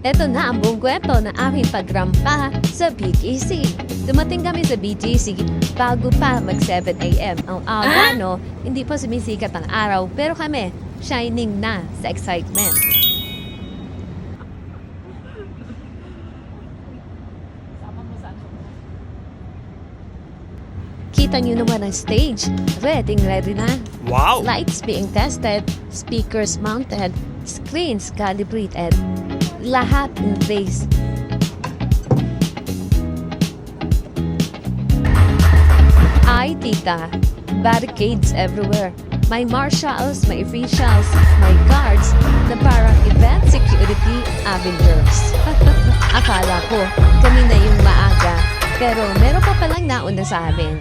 Eto na ang buong kwento ng aking pagrampa sa BGC. Dumating kami sa BGC bago pa mag 7 a.m. Ang aga, no? Hindi pa sumisikat ang araw, pero kami, shining na sa excitement. Kita nyo naman ang stage. Ready na. Wow! Lights being tested, speakers mounted, screens calibrated. Lahat in place. Ay, tita, barricades everywhere. May marshals, may officials, may guards na parang event security avengers. Akala ko, kami na yung maaga. Pero meron pa palang nauna sa amin.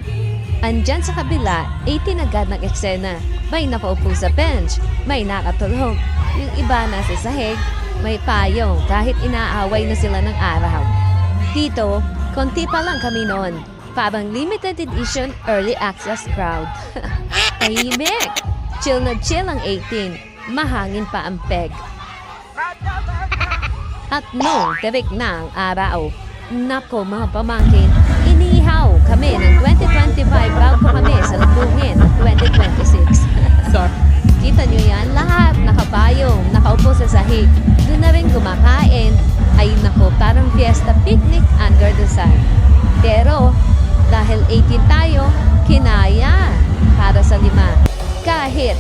Andyan sa kabila, 18 agad ng eksena. May nakaupo sa bench, may nakatulog. Yung iba nasa sahig, may payong kahit inaaway na sila ng araw. Dito, konti pa lang kami noon. Parang limited edition early access crowd. Tahimik! Chill na chill ang 18. Mahangin pa ang peg. At noong tirik na ang araw, nako mga pamangkin, inihaw kami ng 2025 bago kami sa lubungin ng 2026. Sorry. Kita nyo yan? Lahat nakabayong, nakaupo sa sahig. Doon na rin kumakain. Ay nako, parang fiesta picnic under the sun. Pero, dahil 18 tayo, kinaya para sa 5. Kahit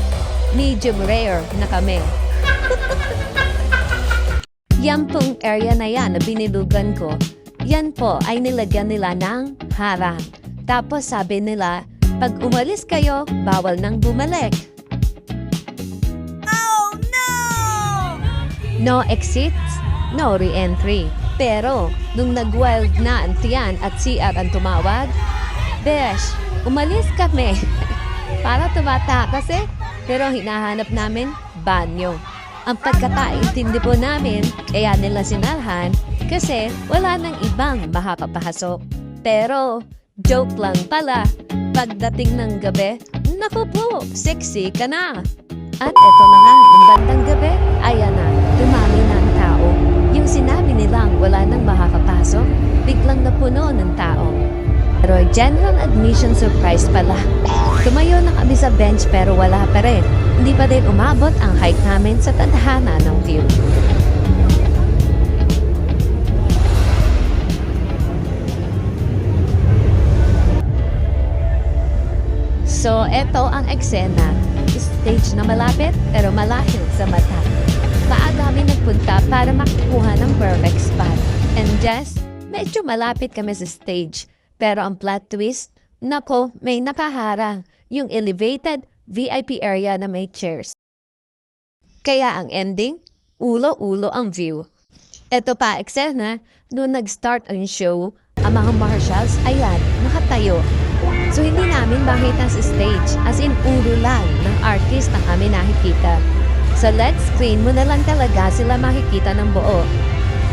medium rare na kami. Yan pong area na yan na binilugan ko, yan po ay nilagyan nila ng harang. Tapos sabi nila, pag umalis kayo, bawal nang bumalik. No exits, no re-entry. Pero, nung nag-wild na ang tiyan at CR ang tumawag, besh, umalis kami. Para tumata kasi, pero hinahanap namin, banyo. Ang pagkakaintindi po namin, kaya nila sinalhan, kasi wala nang ibang makakapasok. Pero, joke lang pala, pagdating ng gabi, naku po, sexy ka na. At eto na nga, ng bandang gabi, ayan na, dumami na ang tao. Yung sinabi nilang wala nang makakapasok, biglang napuno ng tao. Pero general admission surprise pala. Tumayo na kami sa bench pero wala pa rin. Hindi pa din umabot ang height namin sa tadhana ng view. So, eto ang eksena. Stage na malapit pero malahil sa mata. Maaga kami nagpunta para makukuha ng perfect spot. And just, medyo malapit kami sa stage. Pero ang plot twist, nako, may nakaharang. Yung elevated VIP area na may chairs. Kaya ang ending, ulo-ulo ang view. Eto pa eksena, noong nag-start ang show, ang mga marshals, ayan, nakatayo. So hindi namin makita sa stage, as in ulo lang ng artist ang kami nakikita. Sa LED screen mo na lang talaga sila makikita ng buo.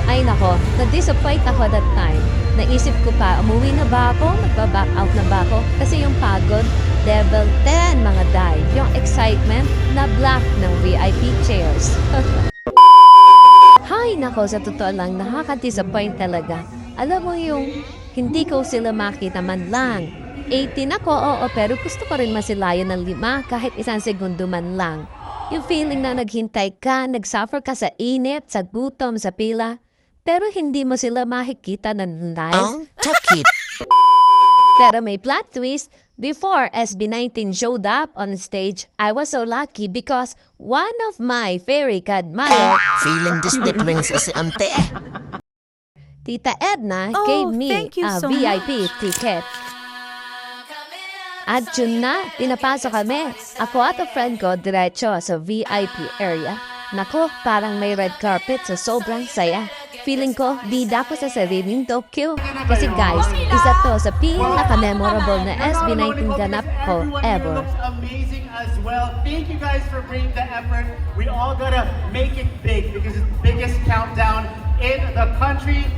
Ay nako, na-disappoint ako that time. Naisip ko pa, umuwi na ba ako? Magpa-back out na ba ako? Kasi yung pagod, level 10 mga dive. Yung excitement, na black ng VIP chairs. Hay nako, sa totoo lang, nakaka-disappoint talaga. Alam mo yung, hindi ko sila makita man lang. 18 ako, oo, pero gusto ko rin masilayan ng 5 kahit isang segundo man lang. Yung feeling na naghintay ka, nagsuffer ka sa init, sa gutom, sa pila, pero hindi mo sila makikita ng live. Takit! Pero may plot twist, before SB19 showed up on stage, I was so lucky because one of my fairy godmother, Feeling Disney Princess ante. Tita Edna, Oh, gave me thank you a so VIP ticket. At yun na, pinapasok kami. Ako at a friend ko diretso sa VIP area. Nako, parang may red carpet sa sobrang saya. Feeling ko, bida ko sa sariling Tokyo. Kasi guys, isa to sa pinaka-memorable na SB19 ganap ko ever. Amazing as well. Thank you guys for bringing the effort. We all gotta make it big because it's the biggest countdown in the country.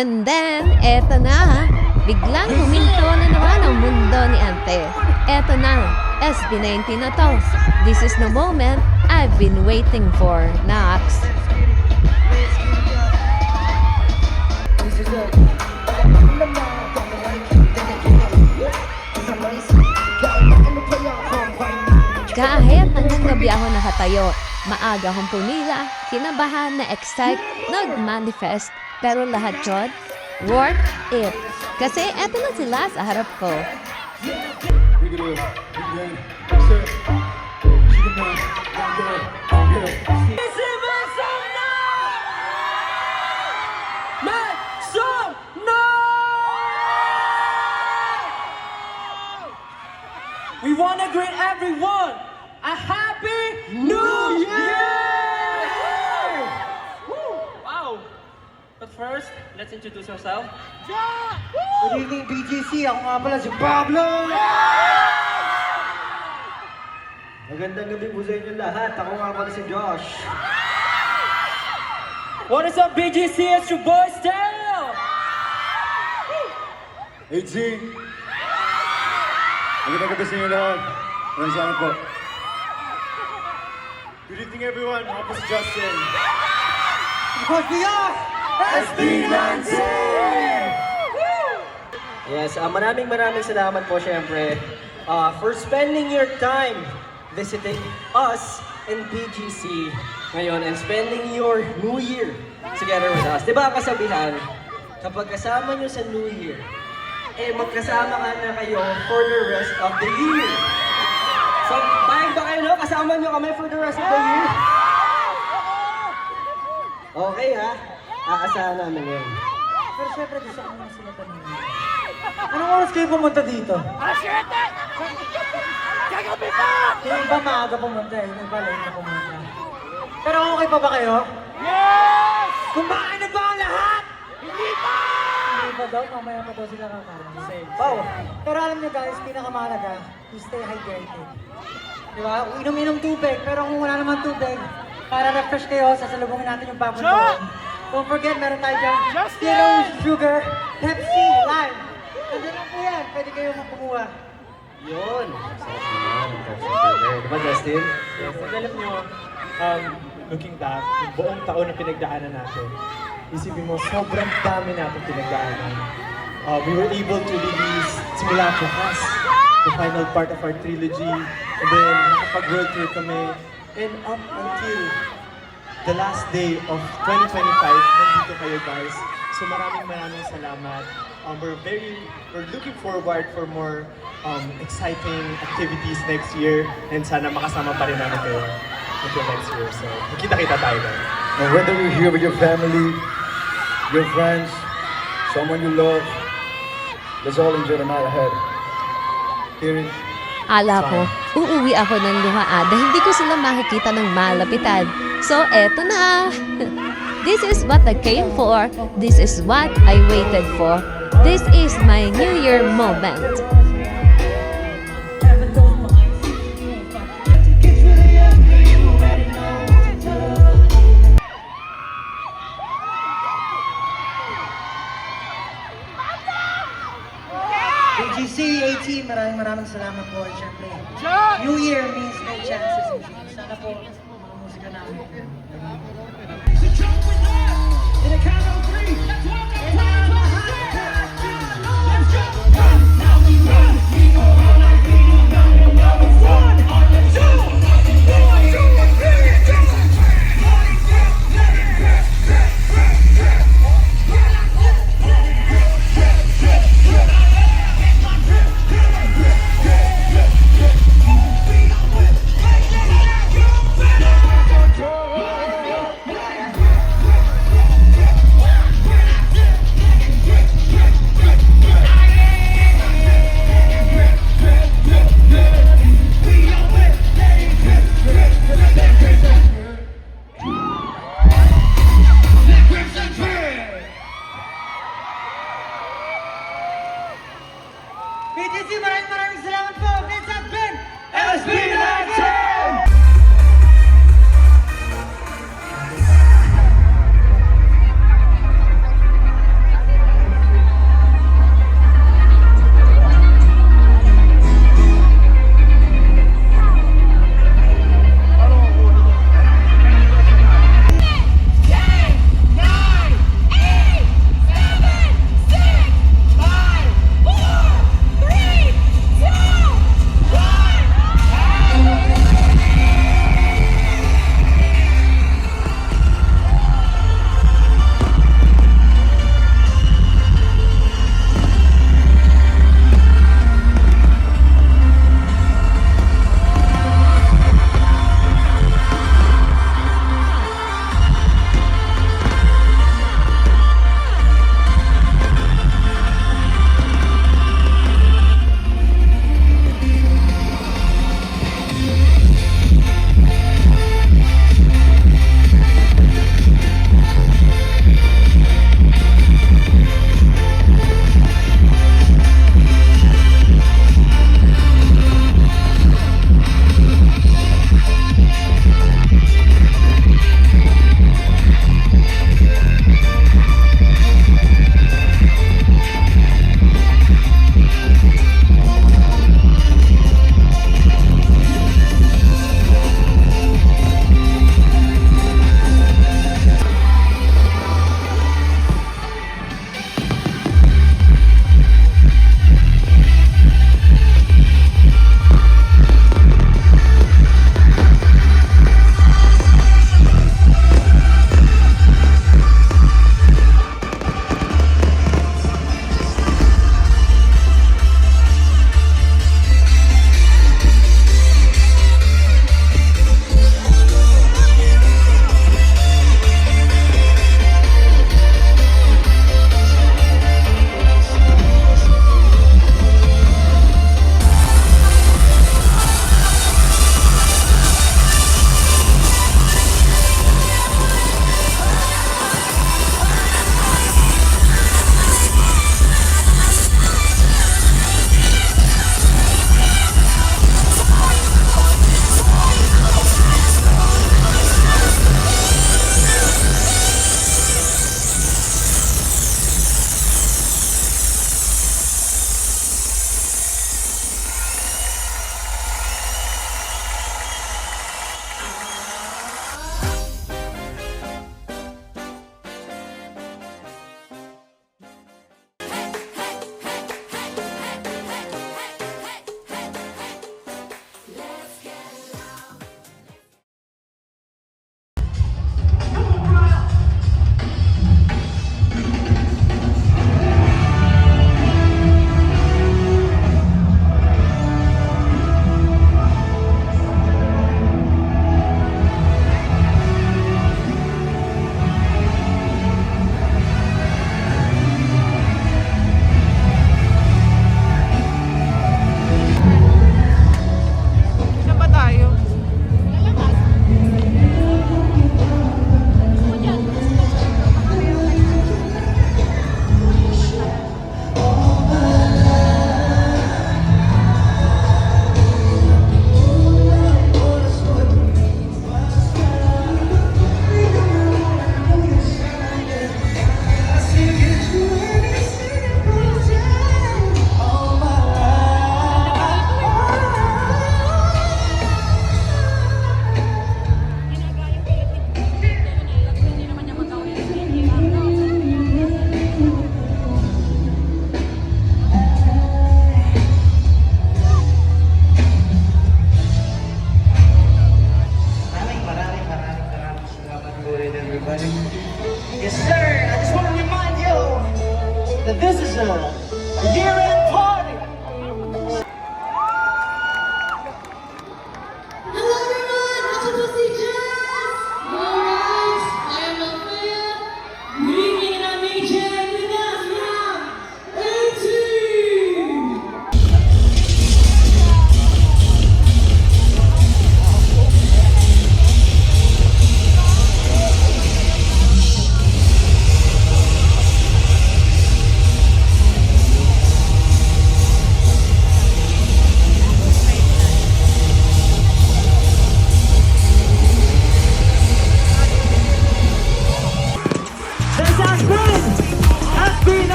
And then, eto na. Biglang huminto na naman ang mundo ni Ante. Eto na, SB19 na to. This is the moment I've been waiting for. Next. Kahit hanggang gabi ako nakatayo, maaga akong pumila, kinabahan na excite, nag-manifest, pero lahat yun, worth it. Kasi eto na sila sa harap ko. We want to greet everyone a happy New Year! Woo! Wow! But first, let's introduce ourselves. Good evening, BGC. Ako nga pala si Pablo. Magandang gabi po sa inyo lahat. Ako nga pala si Josh. What is up, BGC? It's your boy, Stell! Hey, G! Magandang gabi sa inyo lahat. Maraming salamat po. Good evening, everyone. Ako po si Justin. Because we are SB19! Yes, maraming salamat po syempre for spending your time visiting us in BGC ngayon and spending your New Year together with us. Diba ang kasabihan, kapag kasama nyo sa New Year, magkasama ka na kayo for the rest of the year. So, bayag ba kayo, no? Kasama nyo kami for the rest of the year? Okay ha, aasahan namin yun. Pero syempre, gusto ko muna sila tanongin. Anong oras kayo pumunta dito? Yung iba maaga pumunta, yung iba late na pumunta. Pero okay pa ba kayo? Yes! Kumain na ba ang lahat? Hindi pa daw, mamaya pa daw sila kakain. Wow! Pero alam nyo guys, pinakamahalaga, to stay hydrated. Diba? Inom-inom tubig, pero kung wala naman tubig, para refresh kayo, sasalubungin natin yung bagong taon. Don't forget, meron tayo dyan, zero sugar, Pepsi, lime. Nandiyan lang po yan, pwede kayo magkumuha. Yun! Sarap naman, Pepsi Sugar. Diba, Justin? Yes, and alam nyo, looking back, yung buong taon na pinagdaanan natin, isipin mo, sobrang dami natin pinagdaanan. We were able to release simula bukas, the final part of our trilogy, and then nakapag-world tour kami, and up until the last day of 2025, nandito kayo guys. So maraming salamat. We're looking forward for more exciting activities next year, and sana makasama pa rin namin kayo until next year. So, magkita-kita tayo guys. And whether you're here with your family, your friends, someone you love, let's all enjoy the night ahead. Here is Ala ko, uuwi ako ng luhaan dahil hindi ko sila makikita ng malapitan. So, eto na! This is what I came for. This is what I waited for. This is my New Year moment. BGC 18, maraming salamat po. Siyempre, New Year means no chances. Sana po, mga musika namin. In a count of three, let's welcome